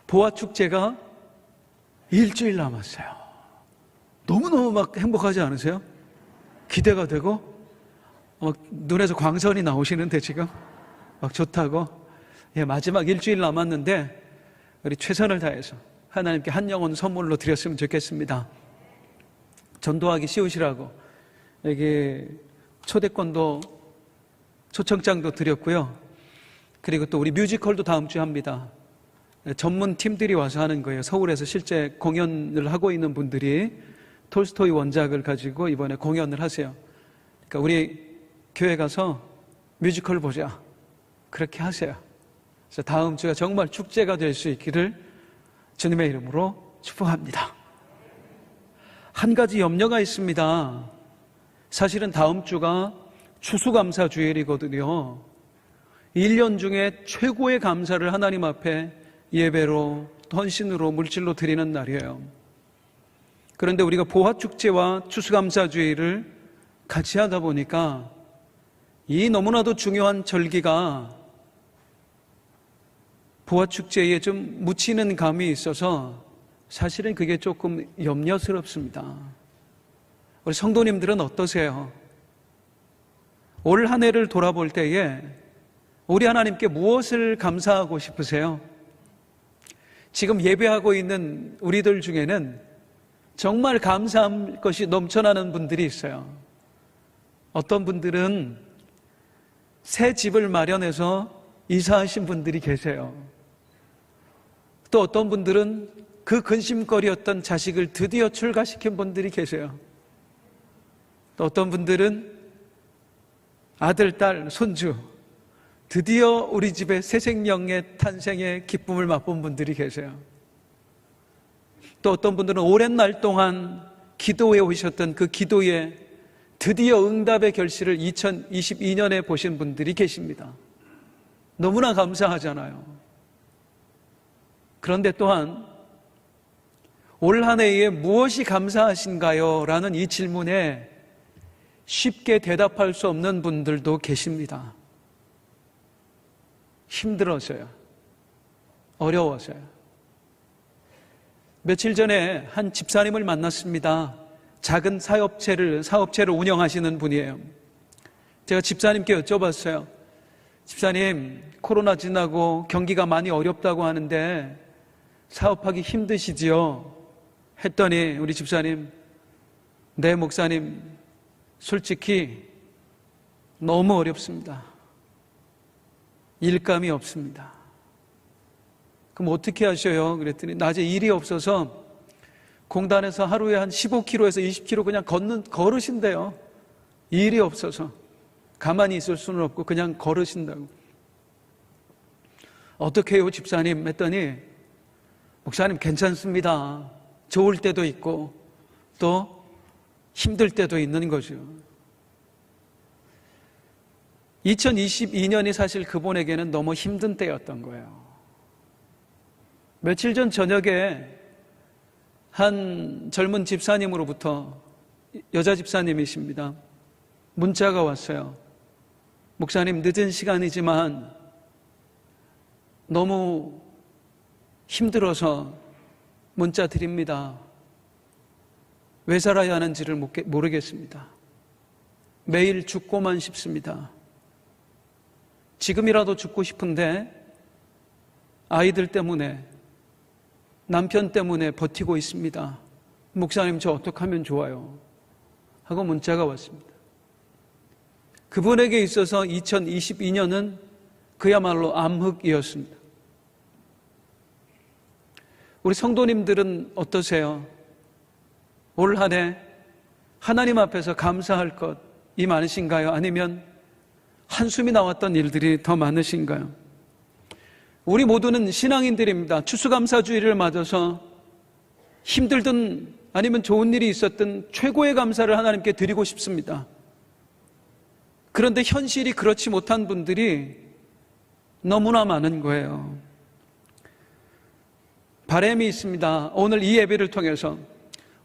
보화축제가 일주일 남았어요. 너무너무 막 행복하지 않으세요? 기대가 되고 눈에서 광선이 나오시는데 지금 막 좋다고. 마지막 일주일 남았는데 우리 최선을 다해서 하나님께 한 영혼 선물로 드렸으면 좋겠습니다. 전도하기 쉬우시라고 여기 초대권도 초청장도 드렸고요. 그리고 또 우리 뮤지컬도 다음 주에 합니다. 전문 팀들이 와서 하는 거예요. 서울에서 실제 공연을 하고 있는 분들이 톨스토이 원작을 가지고 이번에 공연을 하세요. 그러니까 우리 교회 가서 뮤지컬 보자, 그렇게 하세요. 그래서 다음 주가 정말 축제가 될 수 있기를 주님의 이름으로 축복합니다. 한 가지 염려가 있습니다. 사실은 다음 주가 추수감사 주일이거든요. 1년 중에 최고의 감사를 하나님 앞에 예배로, 헌신으로, 물질로 드리는 날이에요. 그런데 우리가 보화축제와 추수감사 주일을 같이 하다 보니까 이 너무나도 중요한 절기가 보화축제에 좀 묻히는 감이 있어서 사실은 그게 조금 염려스럽습니다. 우리 성도님들은 어떠세요? 올 한 해를 돌아볼 때에 우리 하나님께 무엇을 감사하고 싶으세요? 지금 예배하고 있는 우리들 중에는 정말 감사할 것이 넘쳐나는 분들이 있어요. 어떤 분들은 새 집을 마련해서 이사하신 분들이 계세요. 또 어떤 분들은 그 근심거리였던 자식을 드디어 출가시킨 분들이 계세요. 또 어떤 분들은 아들, 딸, 손주 드디어 우리 집에 새 생명의 탄생의 기쁨을 맛본 분들이 계세요. 또 어떤 분들은 오랜 날 동안 기도해 오셨던 그 기도에 드디어 응답의 결실을 2022년에 보신 분들이 계십니다. 너무나 감사하잖아요. 그런데 또한 올 한 해에 무엇이 감사하신가요? 라는 이 질문에 쉽게 대답할 수 없는 분들도 계십니다. 힘들어서요. 어려워서요. 며칠 전에 한 집사님을 만났습니다. 작은 사업체를 운영하시는 분이에요. 제가 집사님께 여쭤봤어요. 집사님, 코로나 지나고 경기가 많이 어렵다고 하는데 사업하기 힘드시지요? 했더니 우리 집사님, 네 목사님, 솔직히 너무 어렵습니다. 일감이 없습니다. 그럼 어떻게 하셔요? 그랬더니 낮에 일이 없어서 공단에서 하루에 한 15km에서 20km 그냥 걸으신대요. 일이 없어서. 가만히 있을 수는 없고 그냥 걸으신다고. 어떻게 해요, 집사님? 했더니 목사님 괜찮습니다. 좋을 때도 있고 또 힘들 때도 있는 거죠. 2022년이 사실 그분에게는 너무 힘든 때였던 거예요. 며칠 전 저녁에 한 젊은 집사님으로부터, 여자 집사님이십니다, 문자가 왔어요. 목사님, 늦은 시간이지만 너무 힘들어서 문자 드립니다. 왜 살아야 하는지를 모르겠습니다. 매일 죽고만 싶습니다. 지금이라도 죽고 싶은데 아이들 때문에, 남편 때문에 버티고 있습니다. 목사님, 저 어떻게 하면 좋아요? 하고 문자가 왔습니다. 그분에게 있어서 2022년은 그야말로 암흑이었습니다. 우리 성도님들은 어떠세요? 올 한 해 하나님 앞에서 감사할 것이 많으신가요? 아니면 한숨이 나왔던 일들이 더 많으신가요? 우리 모두는 신앙인들입니다. 추수감사주의를 맞아서 힘들든 아니면 좋은 일이 있었든 최고의 감사를 하나님께 드리고 싶습니다. 그런데 현실이 그렇지 못한 분들이 너무나 많은 거예요. 바람이 있습니다. 오늘 이 예배를 통해서,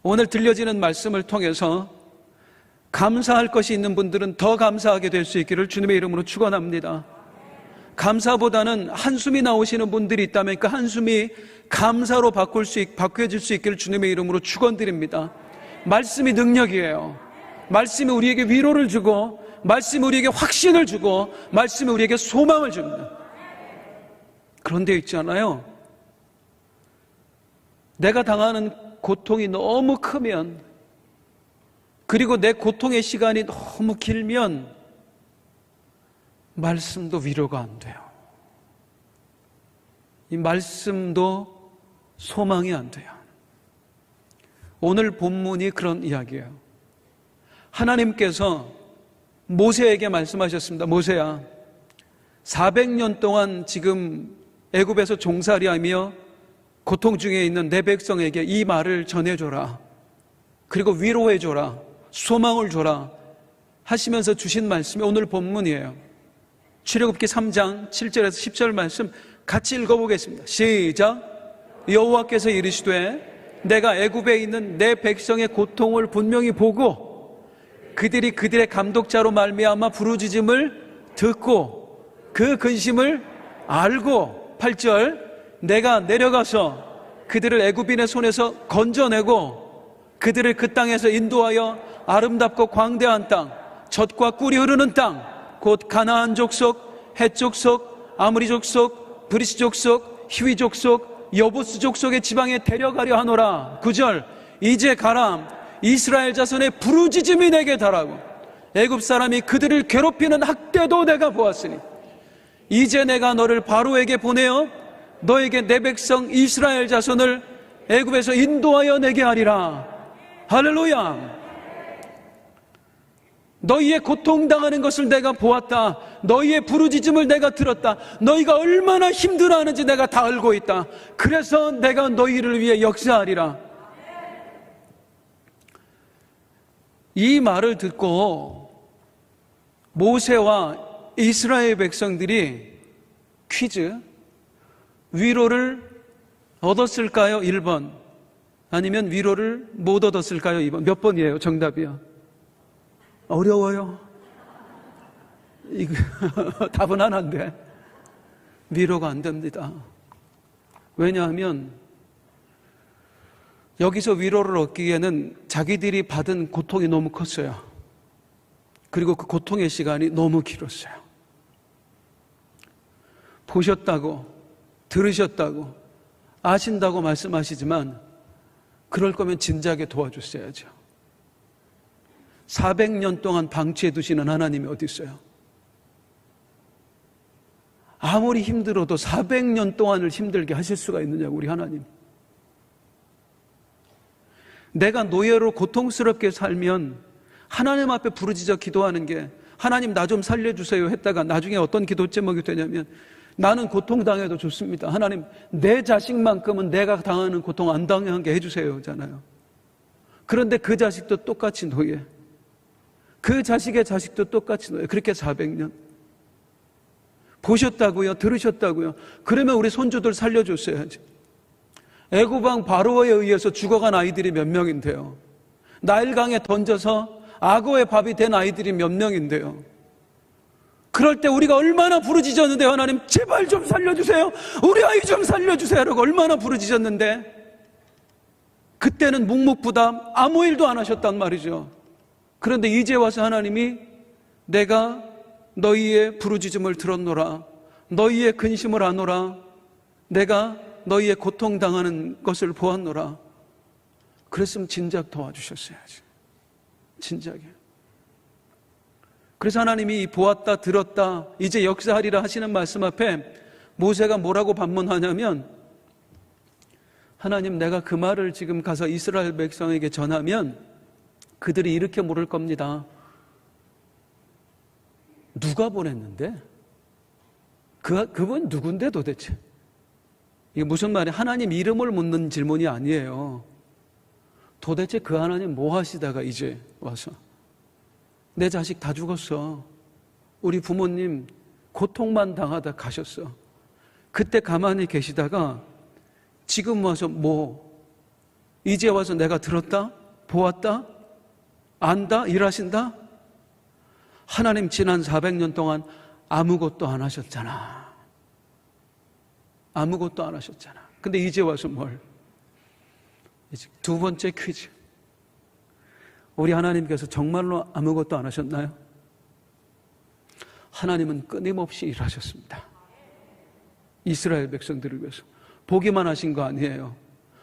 오늘 들려지는 말씀을 통해서 감사할 것이 있는 분들은 더 감사하게 될 수 있기를 주님의 이름으로 축원합니다. 감사보다는 한숨이 나오시는 분들이 있다면 그 한숨이 감사로 바뀌어질 수 있기를 주님의 이름으로 축원드립니다. 말씀이 능력이에요. 말씀이 우리에게 위로를 주고, 말씀이 우리에게 확신을 주고, 말씀이 우리에게 소망을 줍니다. 그런데 있잖아요, 내가 당하는 고통이 너무 크면, 그리고 내 고통의 시간이 너무 길면 말씀도 위로가 안 돼요. 이 말씀도 소망이 안 돼요. 오늘 본문이 그런 이야기예요. 하나님께서 모세에게 말씀하셨습니다. 모세야, 400년 동안 지금 애굽에서 종살이하며 고통 중에 있는 내 백성에게 이 말을 전해줘라. 그리고 위로해줘라. 소망을 줘라 하시면서 주신 말씀이 오늘 본문이에요. 출애굽기 3장 7절에서 10절 말씀 같이 읽어보겠습니다. 시작. 여호와께서 이르시되 내가 애굽에 있는 내 백성의 고통을 분명히 보고 그들이 그들의 감독자로 말미암아 부르짖음을 듣고 그 근심을 알고, 8절, 내가 내려가서 그들을 애굽인의 손에서 건져내고 그들을 그 땅에서 인도하여 아름답고 광대한 땅, 젖과 꿀이 흐르는 땅, 곧 가나안 족속, 헷 족속, 아므리 족속, 브리스 족속, 히위 족속, 여부스 족속의 지방에 데려가려 하노라. 9절, 이제 가라. 이스라엘 자손의 부르짖음이 내게 달하고 애굽 사람이 그들을 괴롭히는 학대도 내가 보았으니 이제 내가 너를 바로에게 보내어 너에게 내 백성 이스라엘 자손을 애굽에서 인도하여 내게 하리라. 할렐루야. 너희의 고통당하는 것을 내가 보았다. 너희의 부르짖음을 내가 들었다. 너희가 얼마나 힘들어하는지 내가 다 알고 있다. 그래서 내가 너희를 위해 역사하리라. 이 말을 듣고 모세와 이스라엘 백성들이 퀴즈, 위로를 얻었을까요? 1번. 아니면 위로를 못 얻었을까요? 2번. 몇 번이에요? 정답이요. 어려워요. 이거 답은 하나인데 위로가 안 됩니다. 왜냐하면 여기서 위로를 얻기에는 자기들이 받은 고통이 너무 컸어요. 그리고 그 고통의 시간이 너무 길었어요. 보셨다고, 들으셨다고, 아신다고 말씀하시지만 그럴 거면 진작에 도와줬어야죠. 400년 동안 방치해 두시는 하나님이 어디 있어요? 아무리 힘들어도 400년 동안을 힘들게 하실 수가 있느냐고, 우리 하나님. 내가 노예로 고통스럽게 살면 하나님 앞에 부르짖어 기도하는 게, 하나님 나 좀 살려주세요 했다가 나중에 어떤 기도 제목이 되냐면, 나는 고통당해도 좋습니다, 하나님 내 자식만큼은 내가 당하는 고통 안 당하게 해주세요 잖아요. 그런데 그 자식도 똑같이 노예, 그 자식의 자식도 똑같이 노예. 그렇게 400년 보셨다고요? 들으셨다고요? 그러면 우리 손주들 살려줬어야지. 애굽왕 바로에 의해서 죽어간 아이들이 몇 명인데요. 나일강에 던져서 악어의 밥이 된 아이들이 몇 명인데요. 그럴 때 우리가 얼마나 부르짖었는데, 하나님 제발 좀 살려주세요, 우리 아이 좀 살려주세요 라고 얼마나 부르짖었는데, 그때는 묵묵부담 아무 일도 안 하셨단 말이죠. 그런데 이제 와서 하나님이 내가 너희의 부르짖음을 들었노라, 너희의 근심을 아노라, 내가 너희의 고통당하는 것을 보았노라. 그랬으면 진작 도와주셨어야지. 진작에. 그래서 하나님이 보았다, 들었다, 이제 역사하리라 하시는 말씀 앞에 모세가 뭐라고 반문하냐면, 하나님 내가 그 말을 지금 가서 이스라엘 백성에게 전하면 그들이 이렇게 물을 겁니다. 누가 보냈는데? 그분 누군데 도대체? 이게 무슨 말이에요? 하나님 이름을 묻는 질문이 아니에요. 도대체 그 하나님 뭐 하시다가 이제 와서 내 자식 다 죽었어, 우리 부모님 고통만 당하다 가셨어, 그때 가만히 계시다가 지금 와서 뭐 이제 와서 내가 들었다, 보았다, 안다, 일하신다? 하나님 지난 400년 동안 아무것도 안 하셨잖아. 아무것도 안 하셨잖아. 근데 이제 와서 뭘? 이제 두 번째 퀴즈. 우리 하나님께서 정말로 아무것도 안 하셨나요? 하나님은 끊임없이 일하셨습니다. 이스라엘 백성들을 위해서. 보기만 하신 거 아니에요.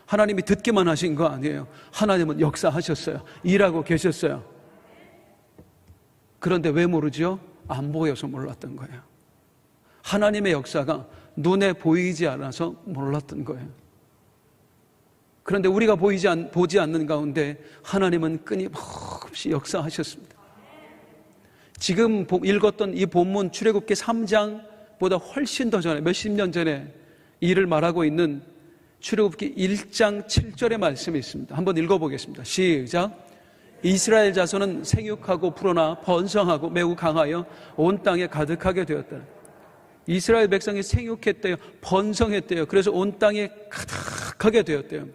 하나님이 듣기만 하신 거 아니에요. 하나님은 역사하셨어요. 일하고 계셨어요. 그런데 왜 모르죠? 안 보여서 몰랐던 거예요. 하나님의 역사가 눈에 보이지 않아서 몰랐던 거예요. 그런데 우리가 보지 않는 가운데 하나님은 끊임없이 역사하셨습니다. 지금 읽었던 이 본문 출애굽기 3장보다 훨씬 더 전에, 몇십 년 전에 일을 말하고 있는 출애굽기 1장 7절의 말씀이 있습니다. 한번 읽어보겠습니다. 시작. 이스라엘 자손은 생육하고 불어나 번성하고 매우 강하여 온 땅에 가득하게 되었다. 이스라엘 백성이 생육했대요. 번성했대요. 그래서 온 땅에 가득하게 되었대요.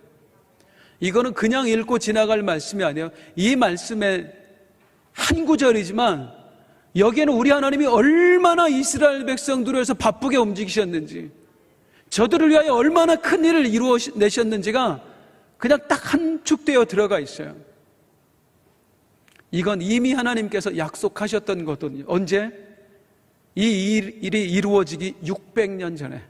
이거는 그냥 읽고 지나갈 말씀이 아니에요. 이 말씀의 한 구절이지만 여기에는 우리 하나님이 얼마나 이스라엘 백성들을 위해서 바쁘게 움직이셨는지, 저들을 위하여 얼마나 큰 일을 이루어내셨는지가 그냥 딱 함축되어 들어가 있어요. 이건 이미 하나님께서 약속하셨던 거거든요. 언제? 이 일이 이루어지기 600년 전에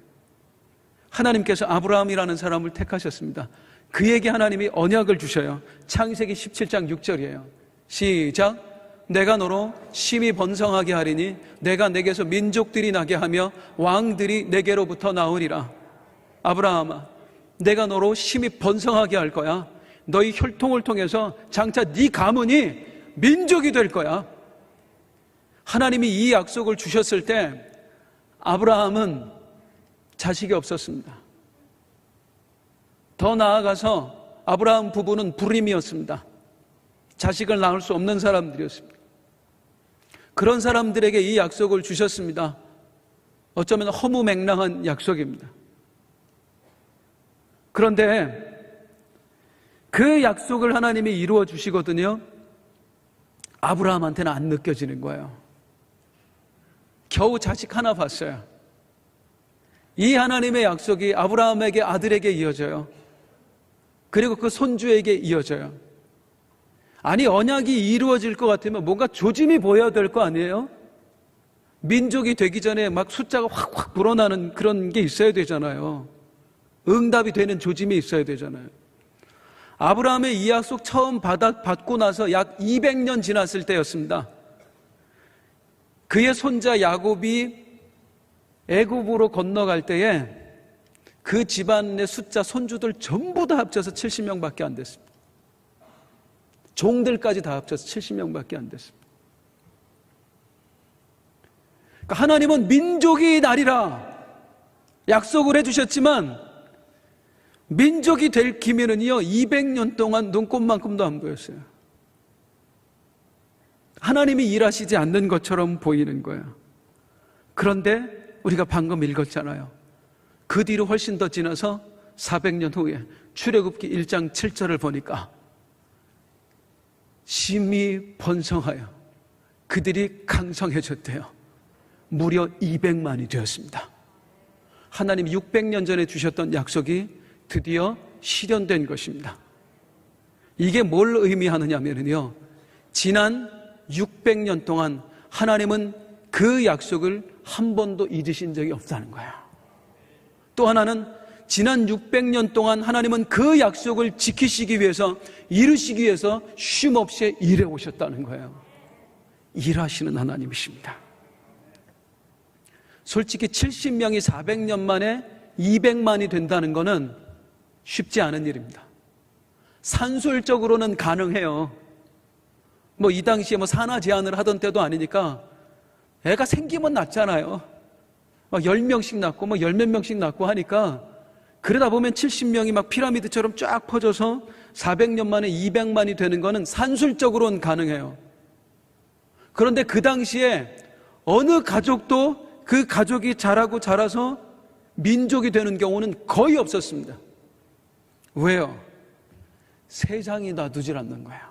하나님께서 아브라함이라는 사람을 택하셨습니다. 그에게 하나님이 언약을 주셔요. 창세기 17장 6절이에요. 시작. 내가 너로 심히 번성하게 하리니 내가 내게서 민족들이 나게 하며 왕들이 내게로부터 나오리라. 아브라함아, 내가 너로 심히 번성하게 할 거야. 너희 혈통을 통해서 장차 네 가문이 민족이 될 거야. 하나님이 이 약속을 주셨을 때 아브라함은 자식이 없었습니다. 더 나아가서 아브라함 부부는 불임이었습니다. 자식을 낳을 수 없는 사람들이었습니다. 그런 사람들에게 이 약속을 주셨습니다. 어쩌면 허무맹랑한 약속입니다. 그런데 그 약속을 하나님이 이루어 주시거든요. 아브라함한테는 안 느껴지는 거예요. 겨우 자식 하나 봤어요. 이 하나님의 약속이 아브라함에게 아들에게 이어져요. 그리고 그 손주에게 이어져요. 아니, 언약이 이루어질 것 같으면 뭔가 조짐이 보여야 될 거 아니에요? 민족이 되기 전에 막 숫자가 확확 불어나는 그런 게 있어야 되잖아요. 응답이 되는 조짐이 있어야 되잖아요. 아브라함의 이 약속 처음 받고 나서 약 200년 지났을 때였습니다. 그의 손자 야곱이 애굽으로 건너갈 때에 그 집안의 숫자 손주들 전부 다 합쳐서 70명밖에 안 됐습니다. 종들까지 다 합쳐서 70명밖에 안 됐습니다. 그러니까 하나님은 민족이 나리라 약속을 해주셨지만 민족이 될 기미는요 200년 동안 눈꼽만큼도 안 보였어요. 하나님이 일하시지 않는 것처럼 보이는 거예요. 그런데 우리가 방금 읽었잖아요. 그 뒤로 훨씬 더 지나서 400년 후에 출애굽기 1장 7절을 보니까 심히 번성하여 그들이 강성해졌대요. 무려 200만이 되었습니다. 하나님이 600년 전에 주셨던 약속이 드디어 실현된 것입니다. 이게 뭘 의미하느냐면요, 지난 600년 동안 하나님은 그 약속을 한 번도 잊으신 적이 없다는 거예요. 또 하나는 지난 600년 동안 하나님은 그 약속을 지키시기 위해서, 이루시기 위해서 쉼없이 일해 오셨다는 거예요. 일하시는 하나님이십니다. 솔직히 70명이 400년 만에 200만이 된다는 것은 쉽지 않은 일입니다. 산술적으로는 가능해요. 이 당시에 산하 제한을 하던 때도 아니니까 애가 생기면 낳잖아요. 10명씩 낳고 10몇 명씩 낳고 하니까, 그러다 보면 70명이 피라미드처럼 쫙 퍼져서 400년 만에 200만이 되는 거는 산술적으로는 가능해요. 그런데 그 당시에 어느 가족도 그 가족이 자라서 민족이 되는 경우는 거의 없었습니다. 왜요? 세상이 놔두질 않는 거예요.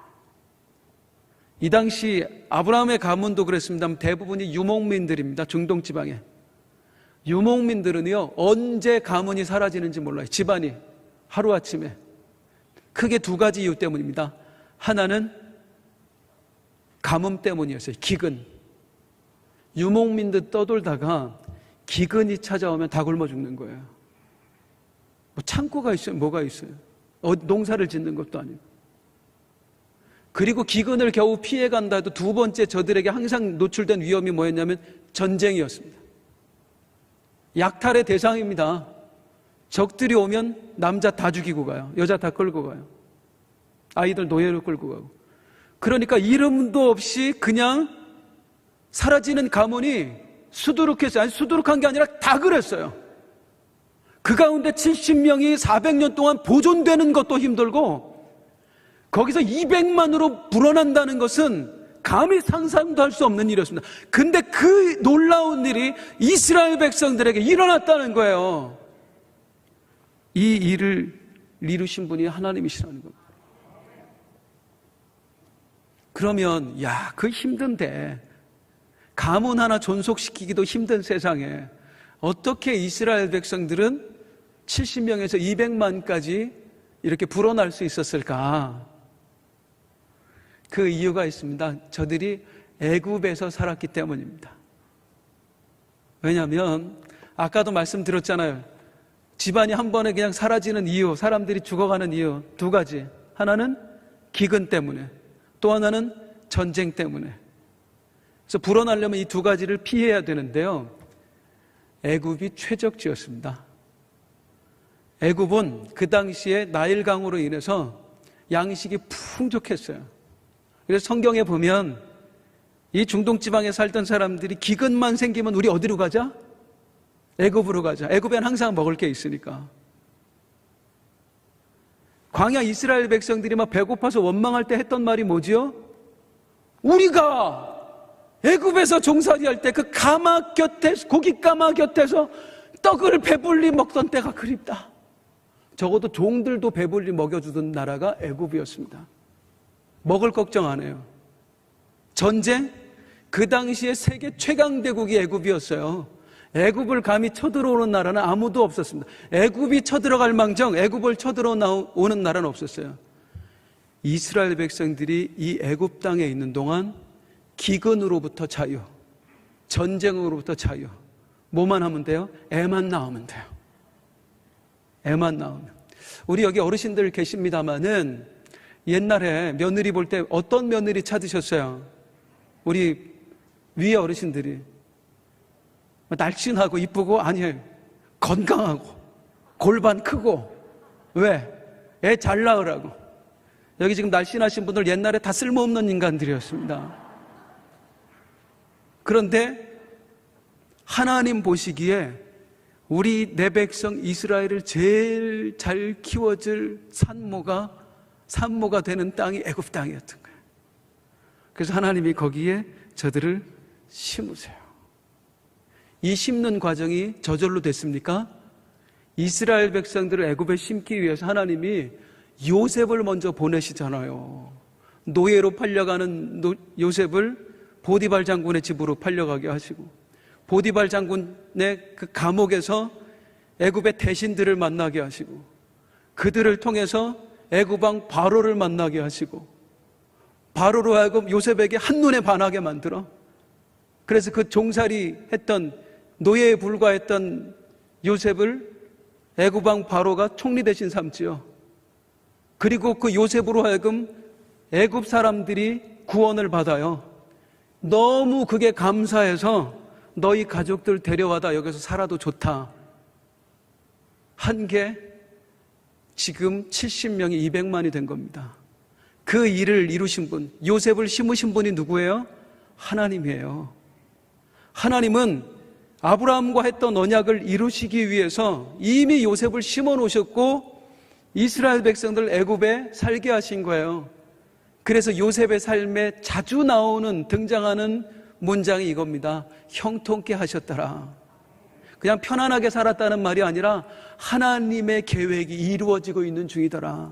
이 당시 아브라함의 가문도 그랬습니다만 대부분이 유목민들입니다. 중동 지방에. 유목민들은요, 언제 가문이 사라지는지 몰라요. 집안이 하루아침에. 크게 두 가지 이유 때문입니다. 하나는 가뭄 때문이었어요. 기근. 유목민들 떠돌다가 기근이 찾아오면 다 굶어 죽는 거예요. 뭐 창고가 있어요? 뭐가 있어요? 농사를 짓는 것도 아니고. 그리고 기근을 겨우 피해간다 해도 두 번째 저들에게 항상 노출된 위험이 뭐였냐면 전쟁이었습니다. 약탈의 대상입니다. 적들이 오면 남자 다 죽이고 가요. 여자 다 끌고 가요. 아이들 노예로 끌고 가고. 그러니까 이름도 없이 그냥 사라지는 가문이 수두룩했어요. 아니, 수두룩한 게 아니라 다 그랬어요. 그 가운데 70명이 400년 동안 보존되는 것도 힘들고 거기서 200만으로 불어난다는 것은 감히 상상도 할 수 없는 일이었습니다. 근데 그 놀라운 일이 이스라엘 백성들에게 일어났다는 거예요. 이 일을 이루신 분이 하나님이시라는 겁니다. 그러면 그 힘든데 가문 하나 존속시키기도 힘든 세상에 어떻게 이스라엘 백성들은 70명에서 200만까지 이렇게 불어날 수 있었을까? 그 이유가 있습니다. 저들이 애굽에서 살았기 때문입니다. 왜냐하면 아까도 말씀드렸잖아요. 집안이 한 번에 그냥 사라지는 이유, 사람들이 죽어가는 이유 두 가지. 하나는 기근 때문에, 또 하나는 전쟁 때문에. 그래서 불어나려면 이 두 가지를 피해야 되는데요. 애굽이 최적지였습니다. 애굽은 그 당시에 나일강으로 인해서 양식이 풍족했어요. 그래서 성경에 보면 이 중동 지방에 살던 사람들이 기근만 생기면 우리 어디로 가자? 애굽으로 가자. 애굽엔 항상 먹을 게 있으니까. 광야 이스라엘 백성들이 막 배고파서 원망할 때 했던 말이 뭐지요? 우리가 애굽에서 종살이할 때 그 가마 곁에, 고기 가마 곁에서 떡을 배불리 먹던 때가 그립다. 적어도 종들도 배불리 먹여주던 나라가 애굽이었습니다. 먹을 걱정 안 해요. 전쟁? 그 당시에 세계 최강대국이 애굽이었어요. 애굽을 감히 쳐들어오는 나라는 아무도 없었습니다. 애굽이 쳐들어갈 망정 애굽을 쳐들어오는 나라는 없었어요. 이스라엘 백성들이 이 애굽 땅에 있는 동안 기근으로부터 자유, 전쟁으로부터 자유. 뭐만 하면 돼요? 애만 낳으면 돼요. 애만 낳으면. 우리 여기 어르신들 계십니다마는 옛날에 며느리 볼 때 어떤 며느리 찾으셨어요? 우리 위에 어르신들이 날씬하고 이쁘고 아니에요. 건강하고 골반 크고. 왜? 애 잘 낳으라고. 여기 지금 날씬하신 분들 옛날에 다 쓸모없는 인간들이었습니다. 그런데 하나님 보시기에 우리 내 백성 이스라엘을 제일 잘 키워줄 산모가 되는 땅이 애굽 땅이었던 거예요. 그래서 하나님이 거기에 저들을 심으세요. 이 심는 과정이 저절로 됐습니까? 이스라엘 백성들을 애굽에 심기 위해서 하나님이 요셉을 먼저 보내시잖아요. 노예로 팔려가는 요셉을 보디발 장군의 집으로 팔려가게 하시고, 보디발 장군의 그 감옥에서 애굽의 대신들을 만나게 하시고, 그들을 통해서 애굽 왕 바로를 만나게 하시고, 바로로 하여금 요셉에게 한눈에 반하게 만들어. 그래서 그 종살이 했던, 노예에 불과했던 요셉을 애굽 왕 바로가 총리 대신 삼지요. 그리고 그 요셉으로 하여금 애굽 사람들이 구원을 받아요. 너무 그게 감사해서 너희 가족들 데려와다 여기서 살아도 좋다 한 게 지금 70명이 200만이 된 겁니다. 그 일을 이루신 분, 요셉을 심으신 분이 누구예요? 하나님이에요. 하나님은 아브라함과 했던 언약을 이루시기 위해서 이미 요셉을 심어 놓으셨고 이스라엘 백성들 애굽에 살게 하신 거예요. 그래서 요셉의 삶에 자주 등장하는 문장이 이겁니다. 형통케 하셨더라. 그냥 편안하게 살았다는 말이 아니라 하나님의 계획이 이루어지고 있는 중이더라.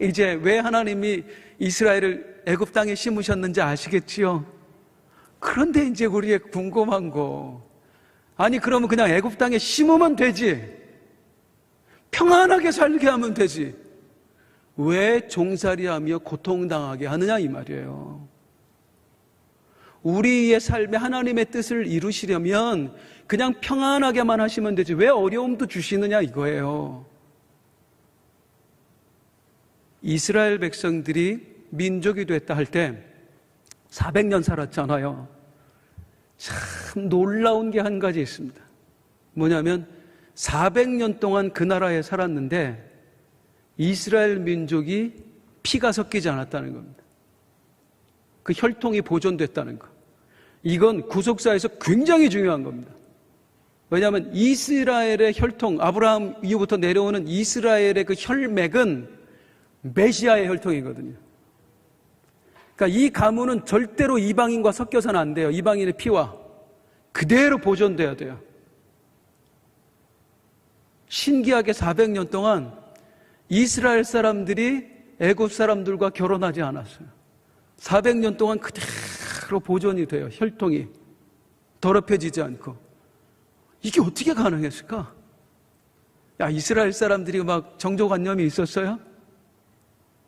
이제 왜 하나님이 이스라엘을 애굽 땅에 심으셨는지 아시겠지요? 그런데 이제 우리의 궁금한 거, 아니 그러면 그냥 애굽 땅에 심으면 되지, 평안하게 살게 하면 되지, 왜 종살이하며 고통당하게 하느냐 이 말이에요. 우리의 삶에 하나님의 뜻을 이루시려면 그냥 평안하게만 하시면 되지 왜 어려움도 주시느냐 이거예요. 이스라엘 백성들이 민족이 됐다 할 때 400년 살았잖아요. 참 놀라운 게 한 가지 있습니다. 뭐냐면 400년 동안 그 나라에 살았는데 이스라엘 민족이 피가 섞이지 않았다는 겁니다. 그 혈통이 보존됐다는 거. 이건 구속사에서 굉장히 중요한 겁니다. 왜냐하면 이스라엘의 혈통, 아브라함 이후부터 내려오는 이스라엘의 그 혈맥은 메시아의 혈통이거든요. 그러니까 이 가문은 절대로 이방인과 섞여서는 안 돼요. 이방인의 피와 그대로 보존돼야 돼요. 신기하게 400년 동안 이스라엘 사람들이 애굽 사람들과 결혼하지 않았어요. 400년 동안 그대로 보존이 돼요. 혈통이 더럽혀지지 않고. 이게 어떻게 가능했을까? 야, 이스라엘 사람들이 막 정조관념이 있었어요?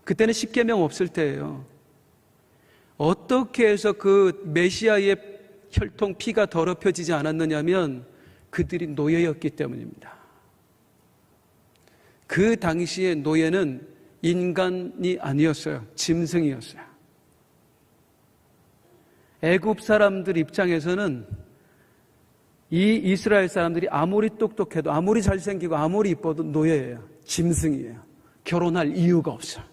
그때는 십계명 없을 때예요. 어떻게 해서 그 메시아의 혈통 피가 더럽혀지지 않았느냐면 그들이 노예였기 때문입니다. 그 당시의 노예는 인간이 아니었어요. 짐승이었어요. 애굽 사람들 입장에서는 이 이스라엘 사람들이 아무리 똑똑해도 아무리 잘생기고 아무리 이뻐도 노예예요. 짐승이에요. 결혼할 이유가 없어요.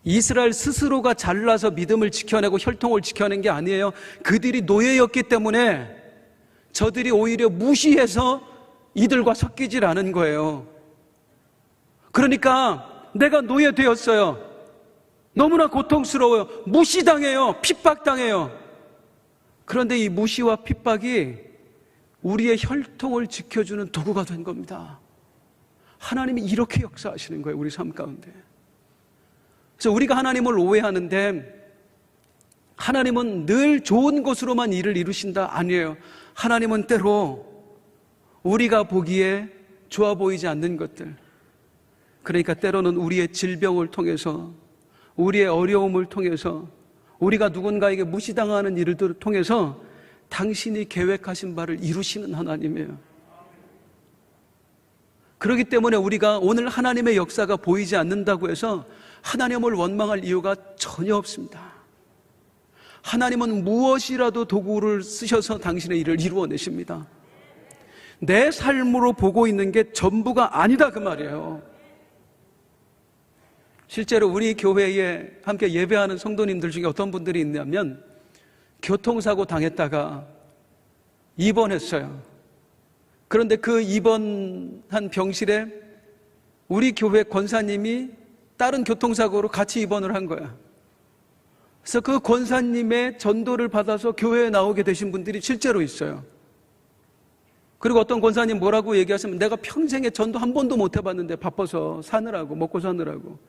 이스라엘 스스로가 잘나서 믿음을 지켜내고 혈통을 지켜낸 게 아니에요. 그들이 노예였기 때문에 저들이 오히려 무시해서 이들과 섞이질 않은 거예요. 그러니까 내가 노예되었어요. 너무나 고통스러워요. 무시당해요. 핍박당해요. 그런데 이 무시와 핍박이 우리의 혈통을 지켜주는 도구가 된 겁니다. 하나님이 이렇게 역사하시는 거예요. 우리 삶 가운데. 그래서 우리가 하나님을 오해하는데 하나님은 늘 좋은 것으로만 일을 이루신다? 아니에요. 하나님은 때로 우리가 보기에 좋아 보이지 않는 것들, 그러니까 때로는 우리의 질병을 통해서, 우리의 어려움을 통해서, 우리가 누군가에게 무시당하는 일들을 통해서 당신이 계획하신 바를 이루시는 하나님이에요. 그렇기 때문에 우리가 오늘 하나님의 역사가 보이지 않는다고 해서 하나님을 원망할 이유가 전혀 없습니다. 하나님은 무엇이라도 도구를 쓰셔서 당신의 일을 이루어내십니다. 내 삶으로 보고 있는 게 전부가 아니다 그 말이에요. 실제로 우리 교회에 함께 예배하는 성도님들 중에 어떤 분들이 있냐면 교통사고 당했다가 입원했어요. 그런데 그 입원한 병실에 우리 교회 권사님이 다른 교통사고로 같이 입원을 한 거야. 그래서 그 권사님의 전도를 받아서 교회에 나오게 되신 분들이 실제로 있어요. 그리고 어떤 권사님 뭐라고 얘기하시면 내가 평생에 전도 한 번도 못 해봤는데 바빠서 사느라고, 먹고 사느라고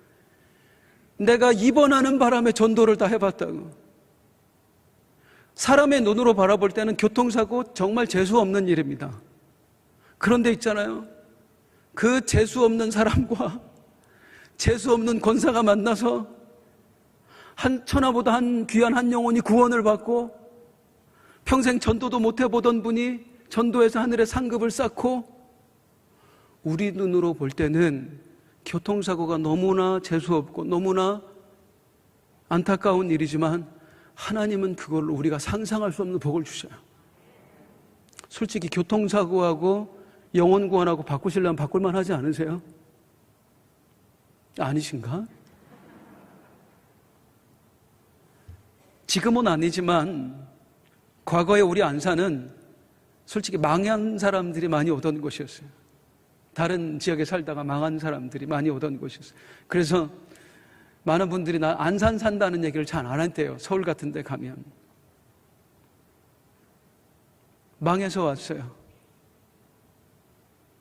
내가 입원하는 바람에 전도를 다 해봤다고. 사람의 눈으로 바라볼 때는 교통사고 정말 재수 없는 일입니다. 그런데 있잖아요, 그 재수 없는 사람과 재수 없는 권사가 만나서 한 천하보다 한 귀한 한 영혼이 구원을 받고 평생 전도도 못 해보던 분이 전도해서 하늘에 상급을 쌓고, 우리 눈으로 볼 때는 교통사고가 너무나 재수없고 너무나 안타까운 일이지만 하나님은 그걸로 우리가 상상할 수 없는 복을 주셔요. 솔직히 교통사고하고 영혼 구원하고 바꾸시려면 바꿀만 하지 않으세요? 아니신가? 지금은 아니지만 과거에 우리 안산은 솔직히 망한 사람들이 많이 오던 곳이었어요. 다른 지역에 살다가 망한 사람들이 많이 오던 곳이었어요. 그래서 많은 분들이 나 안산 산다는 얘기를 잘 안 한대요. 서울 같은 데 가면. 망해서 왔어요.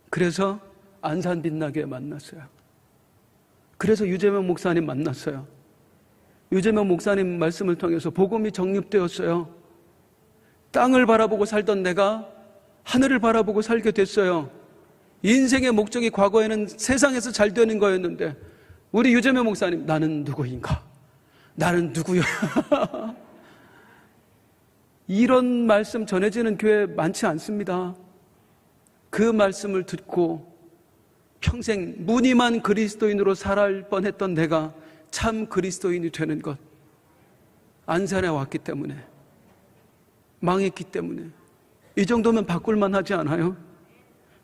그래서 안산 빛나게 만났어요. 그래서 유재명 목사님 만났어요. 유재명 목사님 말씀을 통해서 복음이 정립되었어요. 땅을 바라보고 살던 내가 하늘을 바라보고 살게 됐어요. 인생의 목적이 과거에는 세상에서 잘 되는 거였는데, 우리 유재명 목사님, 나는 누구인가? 나는 누구야? 이런 말씀 전해지는 교회 많지 않습니다. 그 말씀을 듣고 평생 무늬만 그리스도인으로 살아갈 뻔했던 내가 참 그리스도인이 되는 것, 안산에 왔기 때문에, 망했기 때문에, 이 정도면 바꿀만 하지 않아요?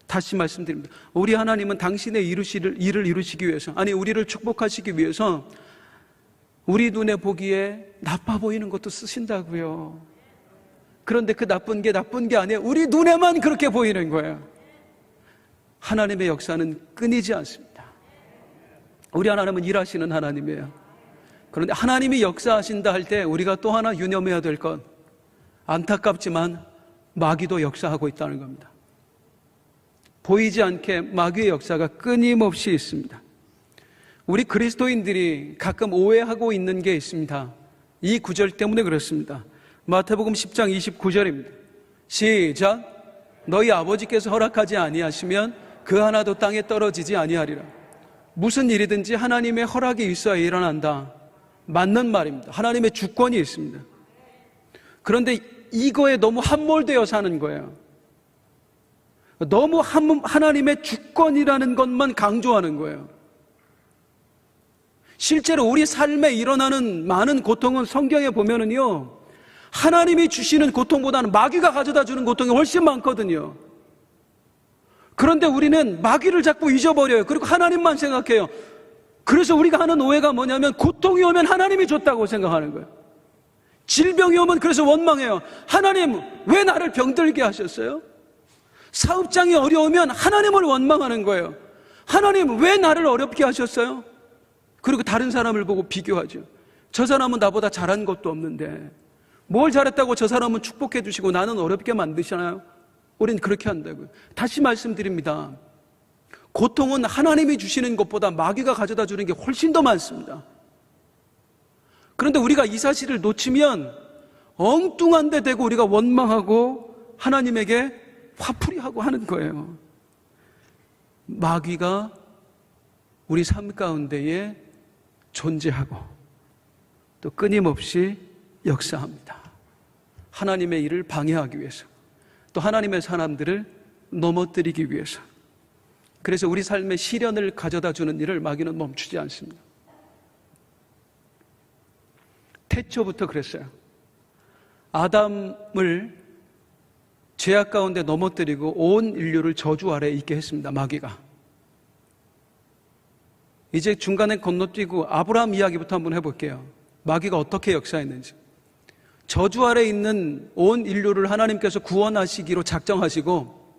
다시 말씀드립니다. 우리 하나님은 당신의 일을 이루시기 위해서, 아니 우리를 축복하시기 위해서 우리 눈에 보기에 나빠 보이는 것도 쓰신다고요. 그런데 그 나쁜 게 아니에요. 우리 눈에만 그렇게 보이는 거예요. 하나님의 역사는 끊이지 않습니다. 우리 하나님은 일하시는 하나님이에요. 그런데 하나님이 역사하신다 할 때 우리가 또 하나 유념해야 될 건, 안타깝지만 마귀도 역사하고 있다는 겁니다. 보이지 않게 마귀의 역사가 끊임없이 있습니다. 우리 그리스도인들이 가끔 오해하고 있는 게 있습니다. 이 구절 때문에 그렇습니다. 마태복음 10장 29절입니다. 시작. 너희 아버지께서 허락하지 아니하시면 그 하나도 땅에 떨어지지 아니하리라. 무슨 일이든지 하나님의 허락이 있어야 일어난다. 맞는 말입니다. 하나님의 주권이 있습니다. 그런데 이거에 너무 함몰되어 사는 거예요. 너무 하나님의 주권이라는 것만 강조하는 거예요. 실제로 우리 삶에 일어나는 많은 고통은 성경에 보면은요, 하나님이 주시는 고통보다는 마귀가 가져다 주는 고통이 훨씬 많거든요. 그런데 우리는 마귀를 자꾸 잊어버려요. 그리고 하나님만 생각해요. 그래서 우리가 하는 오해가 뭐냐면, 고통이 오면 하나님이 줬다고 생각하는 거예요. 질병이 오면 그래서 원망해요. 하나님, 왜 나를 병들게 하셨어요? 사업장이 어려우면 하나님을 원망하는 거예요. 하나님, 왜 나를 어렵게 하셨어요? 그리고 다른 사람을 보고 비교하죠. 저 사람은 나보다 잘한 것도 없는데 뭘 잘했다고 저 사람은 축복해 주시고 나는 어렵게 만드시나요? 우린 그렇게 한다고요. 다시 말씀드립니다. 고통은 하나님이 주시는 것보다 마귀가 가져다 주는 게 훨씬 더 많습니다. 그런데 우리가 이 사실을 놓치면 엉뚱한 데 대고 우리가 원망하고 하나님에게 화풀이하고 하는 거예요. 마귀가 우리 삶 가운데에 존재하고 또 끊임없이 역사합니다. 하나님의 일을 방해하기 위해서, 또 하나님의 사람들을 넘어뜨리기 위해서. 그래서 우리 삶에 시련을 가져다 주는 일을 마귀는 멈추지 않습니다. 태초부터 그랬어요. 아담을 죄악 가운데 넘어뜨리고 온 인류를 저주 아래에 있게 했습니다. 마귀가. 이제 중간에 건너뛰고 아브라함 이야기부터 한번 해볼게요. 마귀가 어떻게 역사했는지. 저주 아래에 있는 온 인류를 하나님께서 구원하시기로 작정하시고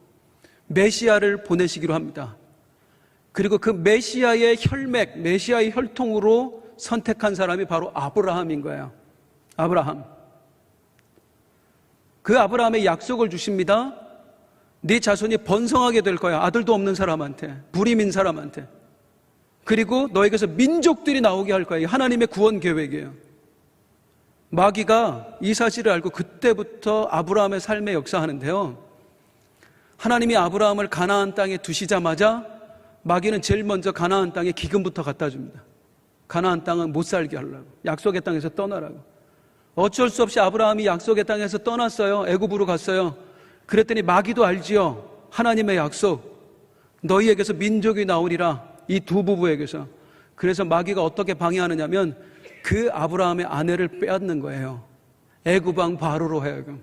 메시아를 보내시기로 합니다. 그리고 그 메시아의 혈맥, 메시아의 혈통으로 선택한 사람이 바로 아브라함인 거예요. 아브라함. 그 아브라함의 약속을 주십니다. 네 자손이 번성하게 될 거야. 아들도 없는 사람한테, 불임인 사람한테. 그리고 너에게서 민족들이 나오게 할 거야. 하나님의 구원 계획이에요. 마귀가 이 사실을 알고 그때부터 아브라함의 삶에 역사하는데요, 하나님이 아브라함을 가나안 땅에 두시자마자 마귀는 제일 먼저 가나안 땅에 기근부터 갖다 줍니다. 가나안 땅은 못 살게 하려고, 약속의 땅에서 떠나라고. 어쩔 수 없이 아브라함이 약속의 땅에서 떠났어요. 애굽으로 갔어요. 그랬더니 마귀도 알지요. 하나님의 약속, 너희에게서 민족이 나오리라. 이 두 부부에게서. 그래서 마귀가 어떻게 방해하느냐면 그 아브라함의 아내를 빼앗는 거예요. 애굽 왕 바로로 하여금.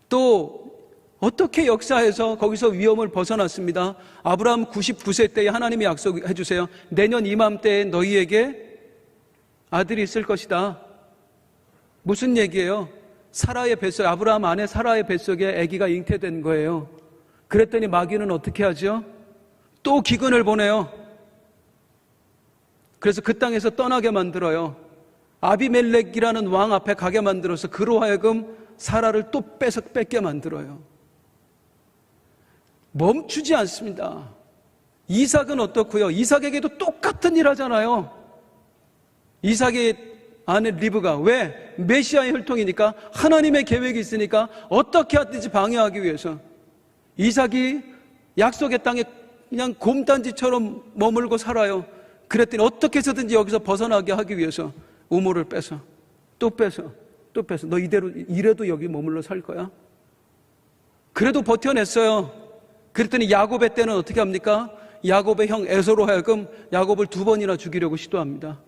또 어떻게 역사해서 거기서 위험을 벗어났습니다. 아브라함 99세 때에 하나님이 약속해 주세요. 내년 이맘때에 너희에게 아들이 있을 것이다. 무슨 얘기예요? 사라의 뱃속, 아브라함 아내 사라의 뱃속에 아기가 잉태된 거예요. 그랬더니 마귀는 어떻게 하죠? 또 기근을 보내요. 그래서 그 땅에서 떠나게 만들어요. 아비멜렉이라는 왕 앞에 가게 만들어서 그로 하여금 사라를 또 뺏게 만들어요. 멈추지 않습니다. 이삭은 어떻고요? 이삭에게도 똑같은 일 하잖아요. 이삭의 아내 리브가, 왜? 메시아의 혈통이니까, 하나님의 계획이 있으니까 어떻게 하든지 방해하기 위해서 이삭이 약속의 땅에 그냥 곰단지처럼 머물고 살아요. 그랬더니 어떻게 해서든지 여기서 벗어나게 하기 위해서 우물을 빼서 또 빼서 너 이래도 여기 머물러 살 거야? 그래도 버텨냈어요. 그랬더니 야곱의 때는 어떻게 합니까? 야곱의 형 에서로 하여금 야곱을 2번이나 죽이려고 시도합니다.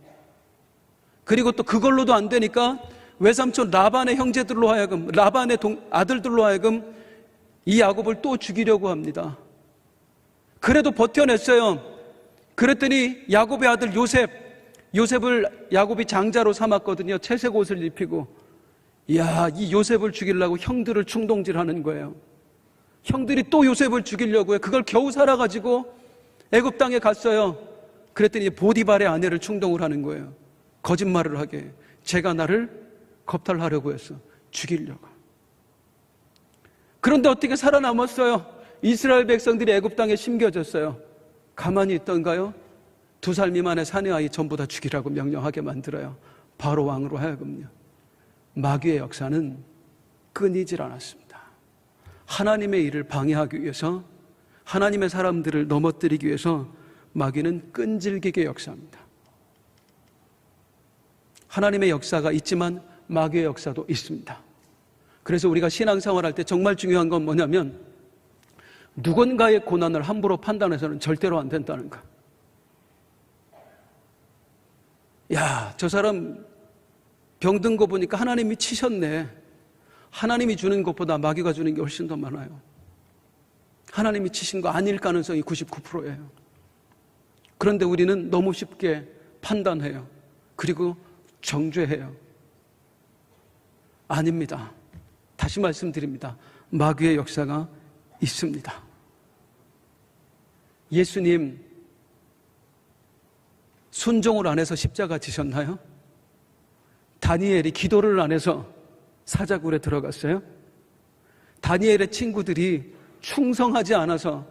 그리고 또 그걸로도 안 되니까 외삼촌 라반의 형제들로 하여금, 라반의 아들들로 하여금 이 야곱을 또 죽이려고 합니다. 그래도 버텨냈어요. 그랬더니 야곱의 아들 요셉을 야곱이 장자로 삼았거든요. 채색 옷을 입히고. 이야, 이 요셉을 죽이려고 형들을 충동질하는 거예요. 형들이 또 요셉을 죽이려고 해요. 그걸 겨우 살아가지고 애굽 땅에 갔어요. 그랬더니 보디발의 아내를 충동을 하는 거예요. 거짓말을 하게. 제가 나를 겁탈하려고 했어. 죽이려고. 그런데 어떻게 살아남았어요? 이스라엘 백성들이 애굽 땅에 심겨졌어요. 가만히 있던가요? 2살 미만의 사내아이 전부 다 죽이라고 명령하게 만들어요. 바로 왕으로 하여금요. 마귀의 역사는 끊이질 않았습니다. 하나님의 일을 방해하기 위해서, 하나님의 사람들을 넘어뜨리기 위해서 마귀는 끈질기게 역사합니다. 하나님의 역사가 있지만 마귀의 역사도 있습니다. 그래서 우리가 신앙생활할 때 정말 중요한 건 뭐냐면, 누군가의 고난을 함부로 판단해서는 절대로 안 된다는 거. 야, 저 사람 병든 거 보니까 하나님이 치셨네. 하나님이 주는 것보다 마귀가 주는 게 훨씬 더 많아요. 하나님이 치신 거 아닐 가능성이 99%예요. 그런데 우리는 너무 쉽게 판단해요. 그리고 정죄해요. 아닙니다. 다시 말씀드립니다. 마귀의 역사가 있습니다. 예수님 순종을 안 해서 십자가 지셨나요? 다니엘이 기도를 안 해서 사자굴에 들어갔어요? 다니엘의 친구들이 충성하지 않아서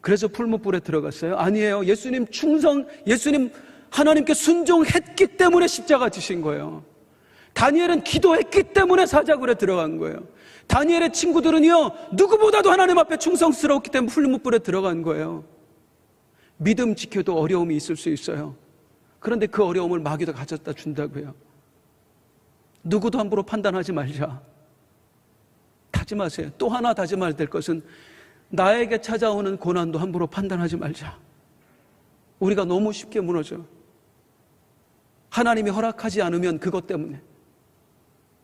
그래서 풀무불에 들어갔어요? 아니에요. 예수님 하나님께 순종했기 때문에 십자가 지신 거예요. 다니엘은 기도했기 때문에 사자굴에 들어간 거예요. 다니엘의 친구들은요, 누구보다도 하나님 앞에 충성스러웠기 때문에 풀무불에 들어간 거예요. 믿음 지켜도 어려움이 있을 수 있어요. 그런데 그 어려움을 마귀도 가져다 준다고요. 누구도 함부로 판단하지 말자. 다짐하세요. 또 하나 다짐해야 될 것은, 나에게 찾아오는 고난도 함부로 판단하지 말자. 우리가 너무 쉽게 무너져. 하나님이 허락하지 않으면 그것 때문에.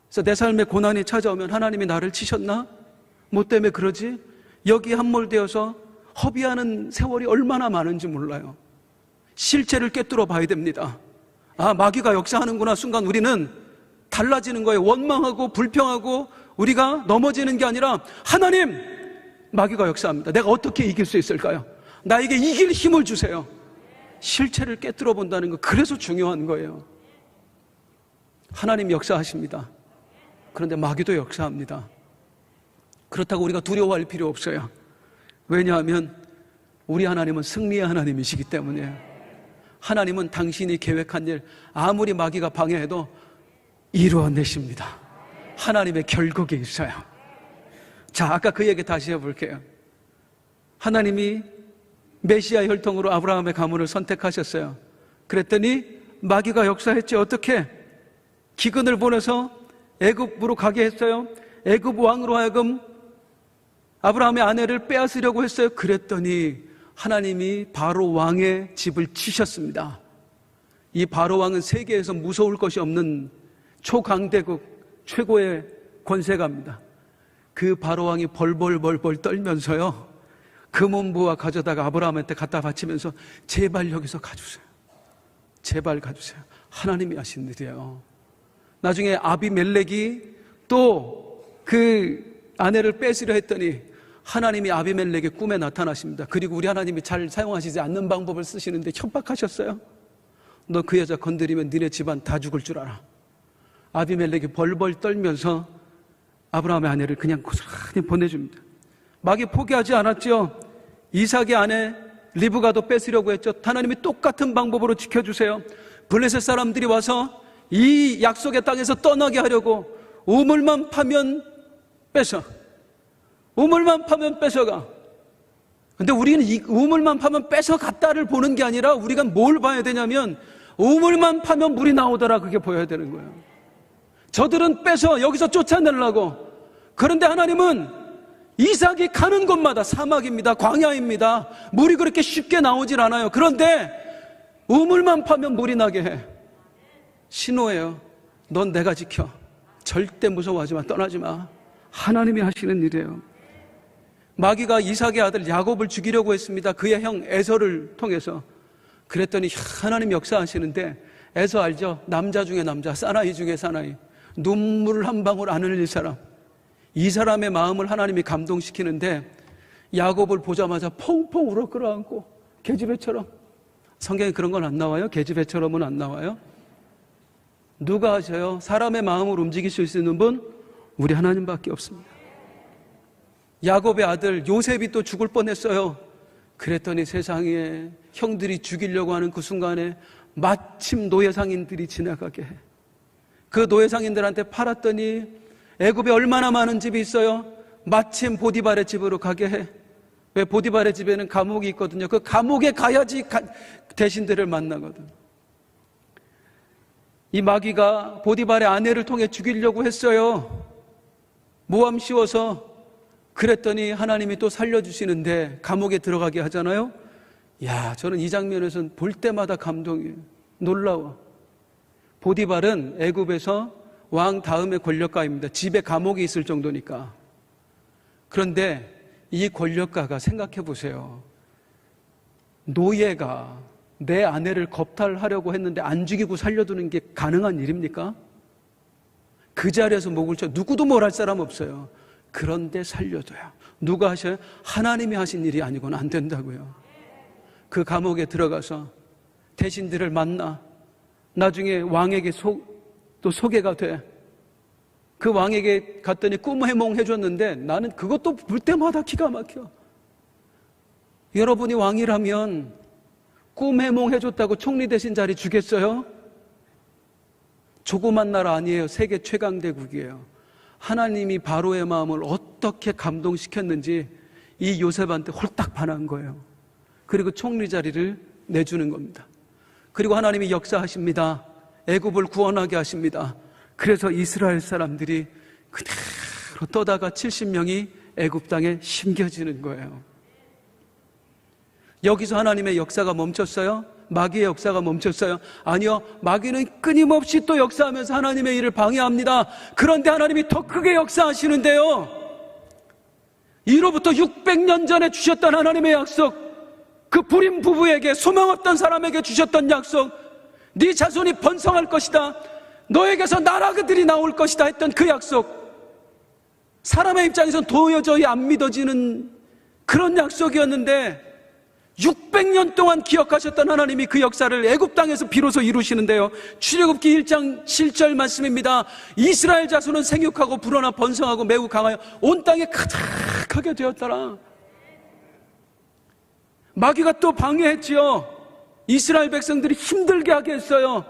그래서 내 삶에 고난이 찾아오면 하나님이 나를 치셨나? 뭐 때문에 그러지? 여기에 함몰되어서 허비하는 세월이 얼마나 많은지 몰라요. 실체를 꿰뚫어 봐야 됩니다. 아, 마귀가 역사하는구나. 순간 우리는 달라지는 거예요. 원망하고 불평하고 우리가 넘어지는 게 아니라, 하나님, 마귀가 역사합니다. 내가 어떻게 이길 수 있을까요? 나에게 이길 힘을 주세요. 실체를 꿰뚫어 본다는 거, 그래서 중요한 거예요. 하나님 역사하십니다. 그런데 마귀도 역사합니다. 그렇다고 우리가 두려워할 필요 없어요. 왜냐하면 우리 하나님은 승리의 하나님이시기 때문에. 하나님은 당신이 계획한 일 아무리 마귀가 방해해도 이루어내십니다. 하나님의 결국에 있어요. 자, 아까 그 얘기 다시 해볼게요. 하나님이 메시아 혈통으로 아브라함의 가문을 선택하셨어요. 그랬더니 마귀가 역사했지. 어떻게? 기근을 보내서 애굽으로 가게 했어요. 애굽 왕으로 하여금 아브라함의 아내를 빼앗으려고 했어요. 그랬더니 하나님이 바로 왕의 집을 치셨습니다. 이 바로 왕은 세계에서 무서울 것이 없는 초강대국 최고의 권세가입니다. 그 바로 왕이 벌벌 떨면서요, 금은부와 가져다가 아브라함한테 갖다 바치면서, 제발 여기서 가주세요. 제발 가주세요. 하나님이 하신 일이에요. 나중에 아비멜렉이 또 그 아내를 뺏으려 했더니 하나님이 아비멜렉의 꿈에 나타나십니다. 그리고 우리 하나님이 잘 사용하시지 않는 방법을 쓰시는데 협박하셨어요. 너 그 여자 건드리면 너네 집안 다 죽을 줄 알아. 아비멜렉이 벌벌 떨면서 아브라함의 아내를 그냥 고스란히 보내줍니다. 마귀 포기하지 않았죠. 이삭의 아내 리브가도 뺏으려고 했죠. 하나님이 똑같은 방법으로 지켜주세요. 블레셋 사람들이 와서 이 약속의 땅에서 떠나게 하려고 우물만 파면 뺏어가. 근데 우리는 이 우물만 파면 뺏어갔다를 보는 게 아니라 우리가 뭘 봐야 되냐면 우물만 파면 물이 나오더라, 그게 보여야 되는 거예요. 저들은 뺏어 여기서 쫓아내려고. 그런데 하나님은 이삭이 가는 곳마다 사막입니다, 광야입니다, 물이 그렇게 쉽게 나오질 않아요. 그런데 우물만 파면 물이 나게 해. 신호예요. 넌 내가 지켜. 절대 무서워하지 마, 떠나지 마. 하나님이 하시는 일이에요. 마귀가 이삭의 아들 야곱을 죽이려고 했습니다. 그의 형 에서를 통해서. 그랬더니 하나님 역사하시는데, 에서 알죠? 남자 중에 남자, 사나이 중에 사나이, 눈물을 한 방울 안 흘릴 사람. 이 사람의 마음을 하나님이 감동시키는데 야곱을 보자마자 펑펑 울어 끌어안고 계집애처럼. 성경에 그런 건 안 나와요? 계집애처럼은 안 나와요? 누가 하셔요? 사람의 마음을 움직일 수 있는 분? 우리 하나님밖에 없습니다. 야곱의 아들 요셉이 또 죽을 뻔했어요. 그랬더니 세상에 형들이 죽이려고 하는 그 순간에 마침 노예상인들이 지나가게 해. 그 노예상인들한테 팔았더니 애굽에 얼마나 많은 집이 있어요? 마침 보디발의 집으로 가게 해. 왜? 보디발의 집에는 감옥이 있거든요. 그 감옥에 가야지 대신들을 만나거든. 이 마귀가 보디발의 아내를 통해 죽이려고 했어요. 모함 씌워서. 그랬더니 하나님이 또 살려주시는데 감옥에 들어가게 하잖아요. 야, 저는 이 장면에서는 볼 때마다 감동이에요. 놀라워. 보디발은 애굽에서 왕 다음의 권력가입니다. 집에 감옥이 있을 정도니까. 그런데 이 권력가가 생각해 보세요. 노예가 내 아내를 겁탈하려고 했는데 안 죽이고 살려두는 게 가능한 일입니까? 그 자리에서 목을 쳐 누구도 뭘 할 사람 없어요. 그런데 살려줘요. 누가 하셔요? 하나님이 하신 일이 아니고는 안 된다고요. 그 감옥에 들어가서 대신들을 만나 나중에 왕에게 또 소개가 돼. 그 왕에게 갔더니 꿈 해몽해줬는데 나는 그것도 볼 때마다 기가 막혀. 여러분이 왕이라면 꿈 해몽해줬다고 총리 대신 자리 주겠어요? 조그만 나라 아니에요. 세계 최강대국이에요. 하나님이 바로의 마음을 어떻게 감동시켰는지 이 요셉한테 홀딱 반한 거예요. 그리고 총리 자리를 내주는 겁니다. 그리고 하나님이 역사하십니다. 애굽을 구원하게 하십니다. 그래서 이스라엘 사람들이 그대로 떠다가 70명이 애굽 땅에 심겨지는 거예요. 여기서 하나님의 역사가 멈췄어요? 마귀의 역사가 멈췄어요? 아니요. 마귀는 끊임없이 또 역사하면서 하나님의 일을 방해합니다. 그런데 하나님이 더 크게 역사하시는데요, 이로부터 600년 전에 주셨던 하나님의 약속, 그 불임 부부에게, 소망 없던 사람에게 주셨던 약속, 네 자손이 번성할 것이다, 너에게서 나라들이 나올 것이다 했던 그 약속, 사람의 입장에서는 도저히 안 믿어지는 그런 약속이었는데 600년 동안 기억하셨던 하나님이 그 역사를 애굽 땅에서 비로소 이루시는데요. 출애굽기 1장 7절 말씀입니다. 이스라엘 자손은 생육하고 불어나 번성하고 매우 강하여 온 땅에 가득하게 되었더라. 마귀가 또 방해했지요. 이스라엘 백성들이 힘들게 하게 했어요.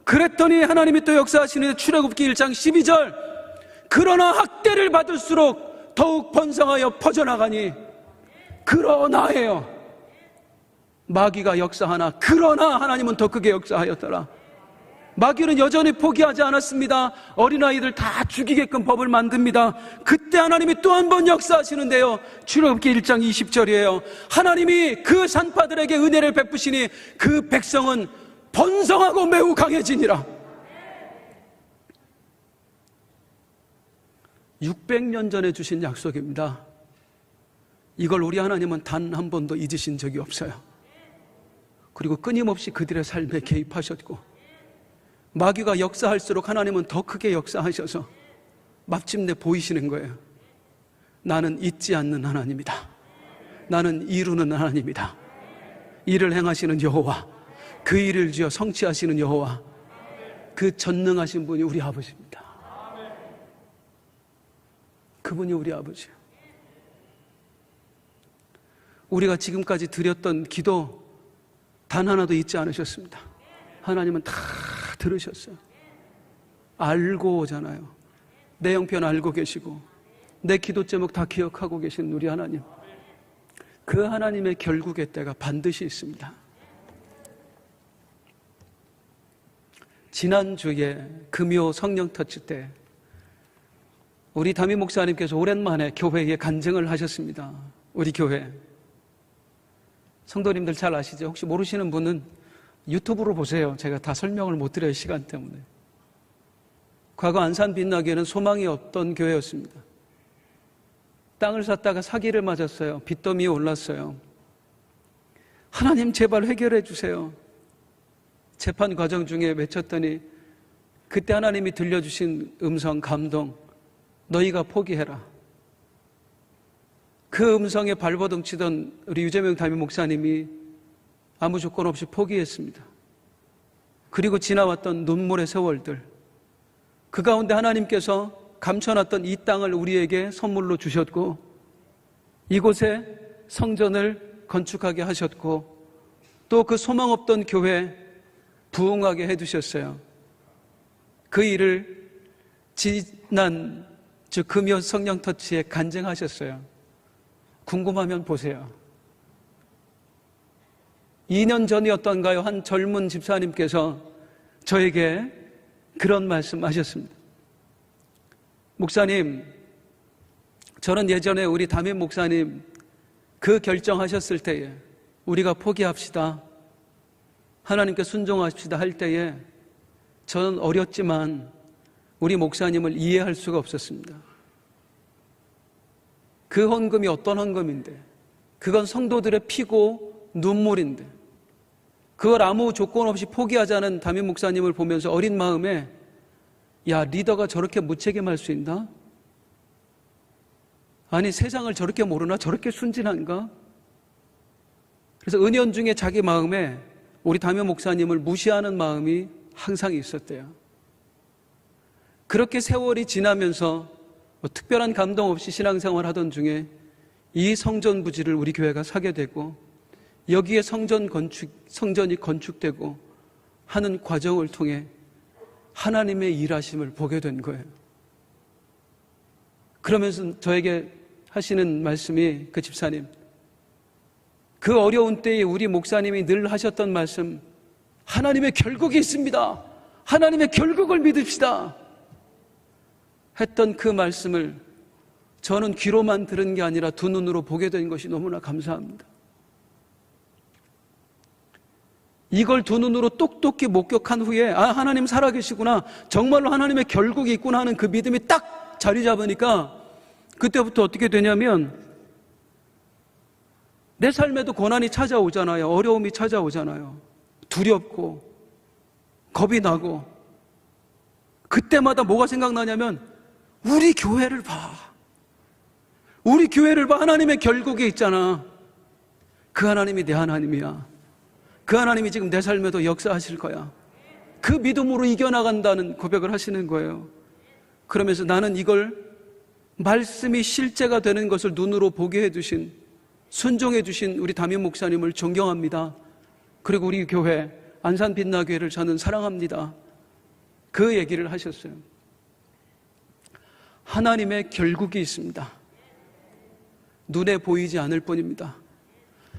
그랬더니 하나님이 또 역사하시는데 출애굽기 1장 12절, 그러나 학대를 받을수록 더욱 번성하여 퍼져나가니, 그러나예요. 마귀가 역사하나 그러나 하나님은 더 크게 역사하였더라. 마귀는 여전히 포기하지 않았습니다. 어린아이들 다 죽이게끔 법을 만듭니다. 그때 하나님이 또 한 번 역사하시는데요. 출애굽기 1장 20절이에요. 하나님이 그 산파들에게 은혜를 베푸시니 그 백성은 번성하고 매우 강해지니라. 600년 전에 주신 약속입니다. 이걸 우리 하나님은 단 한 번도 잊으신 적이 없어요. 그리고 끊임없이 그들의 삶에 개입하셨고, 마귀가 역사할수록 하나님은 더 크게 역사하셔서 마침내 보이시는 거예요. 나는 잊지 않는 하나님이다. 나는 이루는 하나님이다. 일을 행하시는 여호와, 그 일을 지어 성취하시는 여호와, 그 전능하신 분이 우리 아버지입니다. 그분이 우리 아버지예요. 우리가 지금까지 드렸던 기도 단 하나도 잊지 않으셨습니다. 하나님은 다 들으셨어요. 알고 오잖아요. 내 형편 알고 계시고 내 기도 제목 다 기억하고 계신 우리 하나님, 그 하나님의 결국의 때가 반드시 있습니다. 지난주에 금요 성령 터치 때 우리 담임 목사님께서 오랜만에 교회에 간증을 하셨습니다. 우리 교회 성도님들 잘 아시죠? 혹시 모르시는 분은 유튜브로 보세요. 제가 다 설명을 못 드려요, 시간 때문에. 과거 안산 빛나교회는 소망이 없던 교회였습니다. 땅을 샀다가 사기를 맞았어요. 빚더미에 올랐어요. 하나님 제발 해결해 주세요. 재판 과정 중에 외쳤더니 그때 하나님이 들려주신 음성, 감동, 너희가 포기해라. 그 음성에 발버둥 치던 우리 유재명 담임 목사님이 아무 조건 없이 포기했습니다. 그리고 지나왔던 눈물의 세월들, 그 가운데 하나님께서 감춰놨던 이 땅을 우리에게 선물로 주셨고 이곳에 성전을 건축하게 하셨고 또 그 소망 없던 교회 부흥하게 해두셨어요. 그 일을 지난 금요 성령 터치에 간증하셨어요. 궁금하면 보세요. 2년 전이었던가요? 한 젊은 집사님께서 저에게 그런 말씀하셨습니다. 목사님, 저는 예전에 우리 담임 목사님 그 결정하셨을 때에 우리가 포기합시다, 하나님께 순종합시다 할 때에 저는 어렸지만 우리 목사님을 이해할 수가 없었습니다. 그 헌금이 어떤 헌금인데, 그건 성도들의 피고 눈물인데, 그걸 아무 조건 없이 포기하자는 담임 목사님을 보면서 어린 마음에 야, 리더가 저렇게 무책임할 수 있나? 아니, 세상을 저렇게 모르나? 저렇게 순진한가? 그래서 은연중에 자기 마음에 우리 담임 목사님을 무시하는 마음이 항상 있었대요. 그렇게 세월이 지나면서 특별한 감동 없이 신앙생활 하던 중에 이 성전 부지를 우리 교회가 사게 되고 여기에 성전이 건축되고 하는 과정을 통해 하나님의 일하심을 보게 된 거예요. 그러면서 저에게 하시는 말씀이, 그 집사님, 그 어려운 때에 우리 목사님이 늘 하셨던 말씀, 하나님의 결국이 있습니다, 하나님의 결국을 믿읍시다 했던 그 말씀을 저는 귀로만 들은 게 아니라 두 눈으로 보게 된 것이 너무나 감사합니다. 이걸 두 눈으로 똑똑히 목격한 후에 하나님 살아계시구나, 정말로 하나님의 결국이 있구나 하는 그 믿음이 딱 자리 잡으니까 그때부터 어떻게 되냐면 내 삶에도 고난이 찾아오잖아요. 어려움이 찾아오잖아요. 두렵고 겁이 나고 그때마다 뭐가 생각나냐면 우리 교회를 봐. 우리 교회를 봐. 하나님의 결국이 있잖아. 그 하나님이 내 하나님이야. 그 하나님이 지금 내 삶에도 역사하실 거야. 그 믿음으로 이겨나간다는 고백을 하시는 거예요. 그러면서 나는 이걸 말씀이 실제가 되는 것을 눈으로 보게 해주신, 순종해 주신 우리 담임 목사님을 존경합니다. 그리고 우리 교회 안산 빛나교회를 저는 사랑합니다. 그 얘기를 하셨어요. 하나님의 결국이 있습니다. 눈에 보이지 않을 뿐입니다.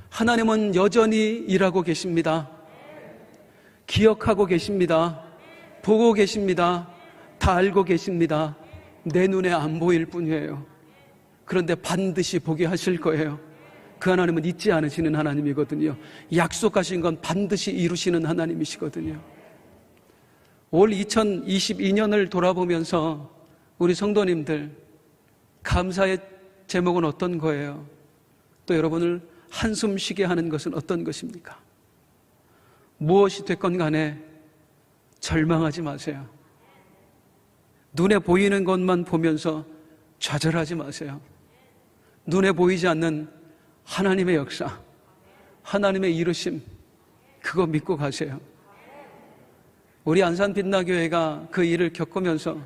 하나님은 여전히 일하고 계십니다. 기억하고 계십니다. 보고 계십니다. 다 알고 계십니다. 내 눈에 안 보일 뿐이에요. 그런데 반드시 보게 하실 거예요. 그 하나님은 잊지 않으시는 하나님이거든요. 약속하신 건 반드시 이루시는 하나님이시거든요. 올 2022년을 돌아보면서 우리 성도님들, 감사의 제목은 어떤 거예요? 또 여러분을 한숨 쉬게 하는 것은 어떤 것입니까? 무엇이 됐건 간에 절망하지 마세요. 눈에 보이는 것만 보면서 좌절하지 마세요. 눈에 보이지 않는 하나님의 역사, 하나님의 이루심, 그거 믿고 가세요. 우리 안산 빛나교회가 그 일을 겪으면서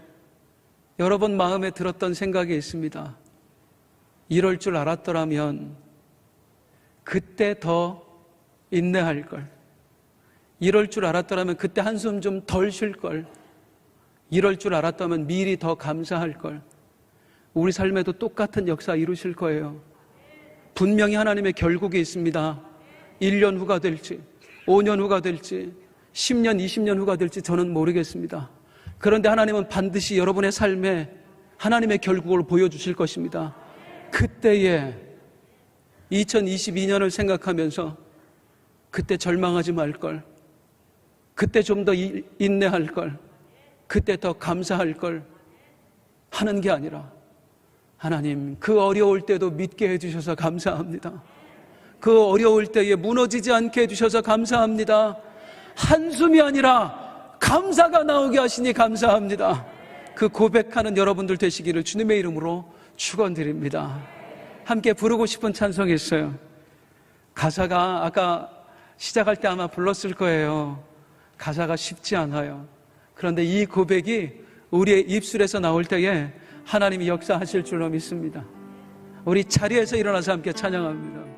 여러 번 마음에 들었던 생각이 있습니다. 이럴 줄 알았더라면 그때 더 인내할 걸, 이럴 줄 알았더라면 그때 한숨 좀 덜 쉴 걸. 이럴 줄 알았다면 미리 더 감사할 걸. 우리 삶에도 똑같은 역사 이루실 거예요. 분명히 하나님의 결국이 있습니다. 1년 후가 될지 5년 후가 될지 10년 20년 후가 될지 저는 모르겠습니다. 그런데 하나님은 반드시 여러분의 삶에 하나님의 결국을 보여주실 것입니다. 그때에 2022년을 생각하면서 그때 절망하지 말 걸, 그때 좀 더 인내할 걸, 그때 더 감사할 걸 하는 게 아니라 하나님 그 어려울 때도 믿게 해주셔서 감사합니다. 그 어려울 때에 무너지지 않게 해주셔서 감사합니다. 한숨이 아니라 감사가 나오게 하시니 감사합니다. 그 고백하는 여러분들 되시기를 주님의 이름으로 축원드립니다. 함께 부르고 싶은 찬송이 있어요. 가사가 아까 시작할 때 아마 불렀을 거예요. 가사가 쉽지 않아요. 그런데 이 고백이 우리의 입술에서 나올 때에 하나님이 역사하실 줄로 믿습니다. 우리 자리에서 일어나서 함께 찬양합니다.